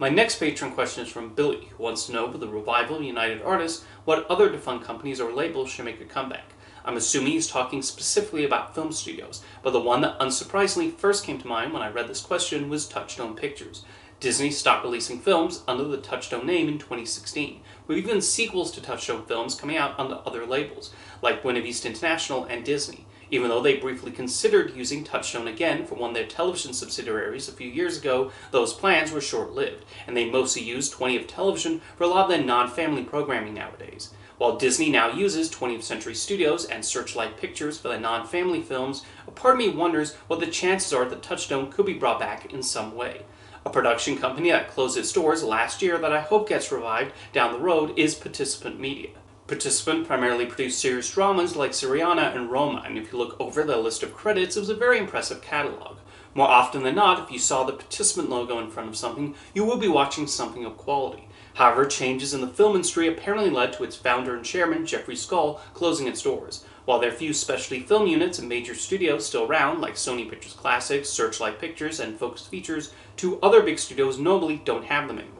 My next patron question is from Billy, who wants to know with the revival of United Artists, what other defunct companies or labels should make a comeback. I'm assuming he's talking specifically about film studios, but the one that unsurprisingly first came to mind when I read this question was Touchstone Pictures. Disney stopped releasing films under the Touchstone name in 2016, with even sequels to Touchstone films coming out under other labels, like Buena Vista International and Disney, even though they briefly considered using Touchstone again for one of their television subsidiaries a few years ago. Those plans were short-lived, and they mostly use 20th Television for a lot of their non-family programming nowadays. While Disney now uses 20th Century Studios and Searchlight Pictures for their non-family films, a part of me wonders what the chances are that Touchstone could be brought back in some way. A production company that closed its doors last year that I hope gets revived down the road is Participant Media. Participant primarily produced serious dramas like Syriana and Roma, and if you look over their list of credits, it was a very impressive catalog. More often than not, if you saw the Participant logo in front of something, you will be watching something of quality. However, changes in the film industry apparently led to its founder and chairman, Jeffrey Skull, closing its doors. While there are few specialty film units and major studios still around, like Sony Pictures Classics, Searchlight Pictures, and Focus Features, two other big studios notably don't have them anymore.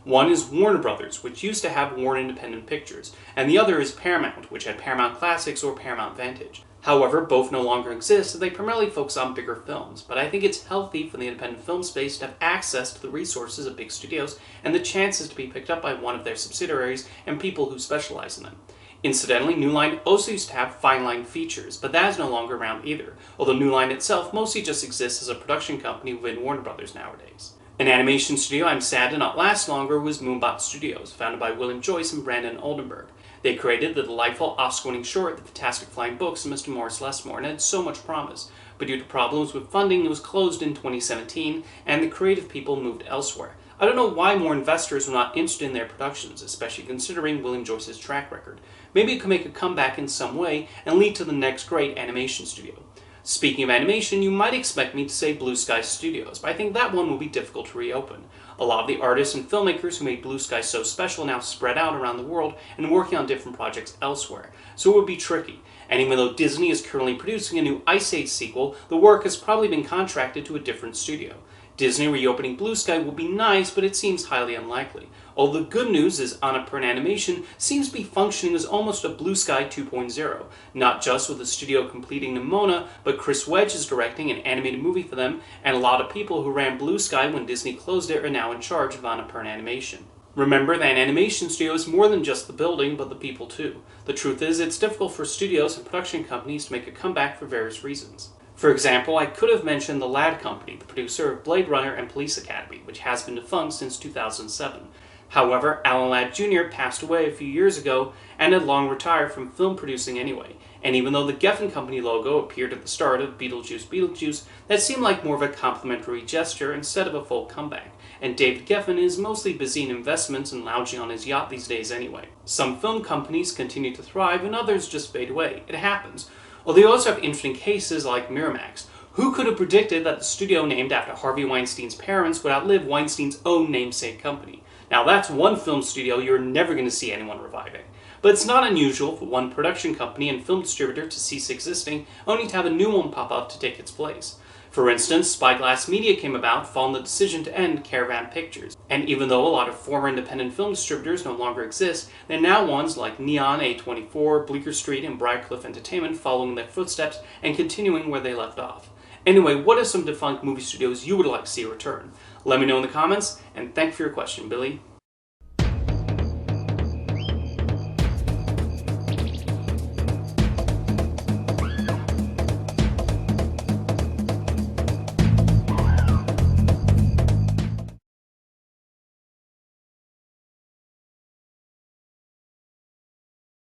One is Warner Brothers, which used to have Warner Independent Pictures, and the other is Paramount, which had Paramount Classics or Paramount Vantage. However, both no longer exist, so they primarily focus on bigger films, but I think it's healthy for the independent film space to have access to the resources of big studios and the chances to be picked up by one of their subsidiaries and people who specialize in them. Incidentally, New Line also used to have Fine Line Features, but that is no longer around either, although New Line itself mostly just exists as a production company within Warner Brothers nowadays. An animation studio I'm sad did not last longer was Moonbot Studios, founded by William Joyce and Brandon Oldenburg. They created the delightful Oscar-winning short The Fantastic Flying Books of Mr. Morris Lesmore and had so much promise, but due to problems with funding it was closed in 2017 and the creative people moved elsewhere. I don't know why more investors were not interested in their productions, especially considering William Joyce's track record. Maybe it could make a comeback in some way and lead to the next great animation studio. Speaking of animation, you might expect me to say Blue Sky Studios, but I think that one will be difficult to reopen. A lot of the artists and filmmakers who made Blue Sky so special now spread out around the world and working on different projects elsewhere, so it would be tricky. And even though Disney is currently producing a new Ice Age sequel, the work has probably been contracted to a different studio. Disney reopening Blue Sky will be nice, but it seems highly unlikely. Although the good news is Annapurna Animation seems to be functioning as almost a Blue Sky 2.0, not just with the studio completing Nimona, but Chris Wedge is directing an animated movie for them, and a lot of people who ran Blue Sky when Disney closed it are now in charge of Annapurna Animation. Remember that an animation studio is more than just the building, but the people too. The truth is, it's difficult for studios and production companies to make a comeback for various reasons. For example, I could have mentioned the Ladd Company, the producer of Blade Runner and Police Academy, which has been defunct since 2007. However, Alan Ladd Jr. passed away a few years ago and had long retired from film producing anyway, and even though the Geffen Company logo appeared at the start of Beetlejuice, that seemed like more of a complimentary gesture instead of a full comeback, and David Geffen is mostly busy in investments and lounging on his yacht these days anyway. Some film companies continue to thrive and others just fade away. It happens. Although you also have interesting cases like Miramax. Who could have predicted that the studio named after Harvey Weinstein's parents would outlive Weinstein's own namesake company? Now that's one film studio you're never going to see anyone reviving. But it's not unusual for one production company and film distributor to cease existing, only to have a new one pop up to take its place. For instance, Spyglass Media came about following the decision to end Caravan Pictures. And even though a lot of former independent film distributors no longer exist, there are now ones like Neon, A24, Bleecker Street, and Briarcliff Entertainment following their footsteps and continuing where they left off. Anyway, what are some defunct movie studios you would like to see return? Let me know in the comments, and thank you for your question, Billy.